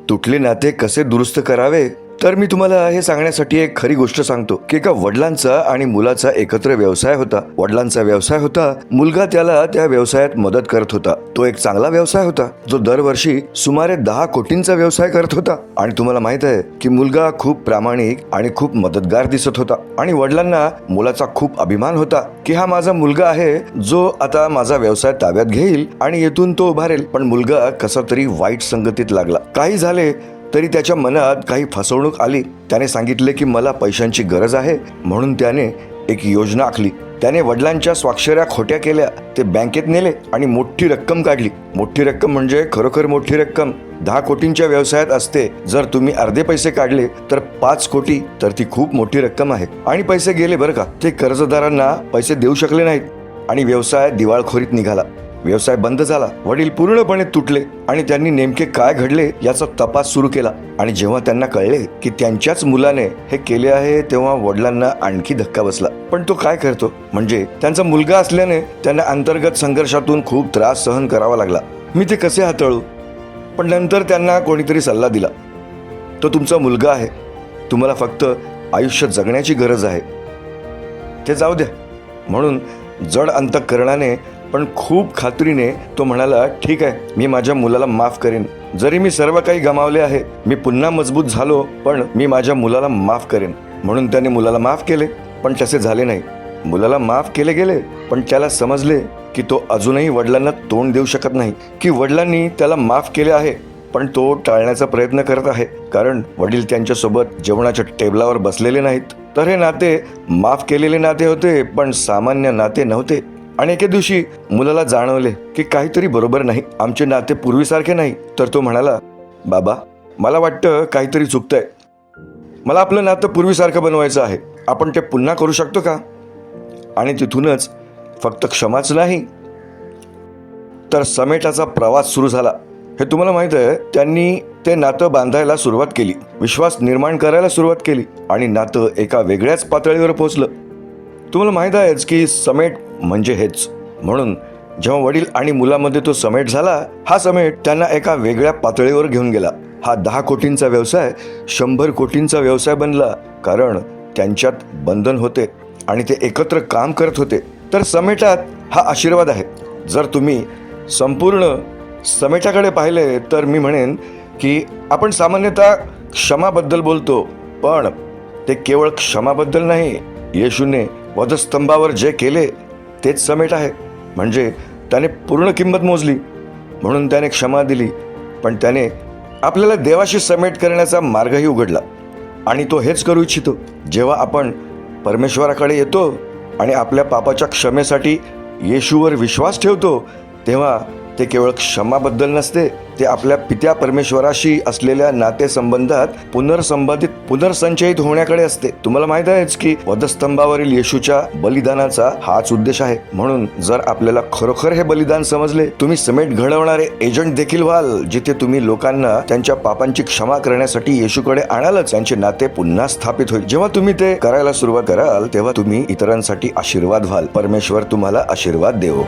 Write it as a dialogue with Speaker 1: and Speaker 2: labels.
Speaker 1: तुटले नाते कसे दुरुस्त करावे, तर मी तुम्हाला हे सांगण्यासाठी एक खरी गोष्ट सांगतो की एका वडिलांचा आणि मुलाचा एकत्र व्यवसाय होता. वडिलांचा व्यवसाय होता, मुलगा त्याला त्या व्यवसायात मदत करत होता. तो एक चांगला व्यवसाय होता जो दरवर्षी सुमारे 10 कोटींचा व्यवसाय करत होता. आणि तुम्हाला माहित आहे की मुलगा खूप प्रामाणिक आणि खूप मदतगार दिसत होता. आणि वडिलांना मुलाचा खूप अभिमान होता की हा माझा मुलगा आहे जो आता माझा व्यवसाय ताब्यात घेईल आणि येथून तो उभारेल. पण मुलगा कसा तरी वाईट संगतीत लागला. काही झाले तरी त्याच्या मनात काही फसवणूक आली. त्याने सांगितले की मला पैशांची गरज आहे, म्हणून त्याने एक योजना आखली. त्याने वडिलांच्या स्वाक्षऱ्या खोट्या केल्या, ते बँकेत नेले आणि मोठी रक्कम काढली. मोठी रक्कम म्हणजे खरोखर मोठी रक्कम 10 कोटींच्या व्यवसायात असते. जर तुम्ही अर्धे पैसे काढले तर 5 कोटी, तर ती खूप मोठी रक्कम आहे. आणि पैसे गेले बरं का. ते कर्जदारांना पैसे देऊ शकले नाहीत आणि व्यवसाय दिवाळखोरीत निघाला. व्यवसाय बंद झाला. वडील पूर्णपणे तुटले आणि त्यांनी नेमके काय घडले याचा तपास सुरू केला. आणि जेव्हा त्यांना कळले की त्यांच्याच मुलाने हे केले आहे, तेव्हा वडिलांना आणखी धक्का बसला. पण तो काय करतो, म्हणजे त्यांचा मुलगा असल्याने त्यांना अंतर्गत संघर्षातून खूप त्रास सहन करावा लागला. मी ते कसे हाताळू? पण नंतर त्यांना कोणीतरी सल्ला दिला, तो तुमचा मुलगा आहे, तुम्हाला फक्त आयुष्य जगण्याची गरज आहे, ते जाऊ द्या. म्हणून जड अंतःकरणाने पण खूप खात्रीने तो म्हणाला, ठीक आहे, मी माझ्या मुलाला माफ करेन. जरी मी सर्व काही गमावले आहे, मी पुन्हा मजबूत झालो, पण मी माझ्या मुलाला माफ करेन. म्हणून त्याने मुलाला माफ केले. पण तसे झाले नाही. मुलाला माफ केले गेले, पण त्याला समजले की तो अजूनही वडिलांना तोंड देऊ शकत नाही, की वडिलांनी त्याला माफ केले आहे, पण तो टाळण्याचा प्रयत्न करत आहे. कारण वडील त्यांच्यासोबत जेवणाच्या टेबलावर बसलेले नाहीत. तर हे नाते माफ केलेले नाते होते, पण सामान्य नाते नव्हते. आणि एके दिवशी मुलाला जाणवले की काहीतरी बरोबर नाही, आमचे नाते पूर्वीसारखे नाही. तर तो म्हणाला, बाबा, मला वाटतं काहीतरी चुकतंय. मला आपलं नातं पूर्वीसारखं बनवायचं आहे. आपण ते पुन्हा करू शकतो का? आणि तिथूनच फक्त क्षमाच नाही, तर समेटाचा प्रवास सुरू झाला. हे तुम्हाला माहित आहे, त्यांनी ते नातं बांधायला सुरुवात केली, विश्वास निर्माण करायला सुरुवात केली आणि नातं एका वेगळ्याच पातळीवर पोहोचलं. तुम्हाला माहित आहेच की समेट म्हणजे हेच. म्हणून जेव्हा वडील आणि मुलामध्ये तो समेट झाला, हा समेट त्यांना एका वेगळ्या पातळीवर घेऊन गेला. हा 10 कोटींचा व्यवसाय 100 कोटींचा व्यवसाय बनला. कारण त्यांच्यात बंधन होते आणि ते एकत्र काम करत होते. तर समेटात हा आशीर्वाद आहे. जर तुम्ही संपूर्ण समेटाकडे पाहिले तर मी म्हणेन की आपण सामान्यतः क्षमाबद्दल बोलतो, पण ते केवळ क्षमाबद्दल नाही. येशूने वधस्तंभावर जे केले तेच समेट आहे. म्हणजे त्याने पूर्ण किंमत मोजली, म्हणून त्याने क्षमा दिली. पण त्याने आपल्याला देवाशी समेट करण्याचा मार्गही उघडला. आणि तो हेच करू इच्छितो. जेव्हा आपण परमेश्वराकडे येतो आणि आपल्या पापाच्या क्षमेसाठी येशूवर विश्वास ठेवतो, तेव्हा ते केवळ क्षमाबद्दल नसते, ते आपल्या पित्या परमेश्वराशी असलेल्या नातेसंबंधात पुनर्संचयित होण्याकडे असते. तुम्हाला माहित आहेच की वधस्तंभावरील येशूच्या बलिदानाचा हाच उद्देश आहे. म्हणून जर आपल्याला खरोखर हे बलिदान समजले, तुम्ही समेट घडवणारे एजंट देखील व्हाल, जिथे तुम्ही लोकांना त्यांच्या पापांची क्षमा करण्यासाठी येशूकडे आणालच. त्यांचे नाते पुन्हा स्थापित होईल. जेव्हा तुम्ही ते करायला सुरुवात कराल, तेव्हा तुम्ही इतरांसाठी आशीर्वाद व्हाल. परमेश्वर तुम्हाला आशीर्वाद देवो.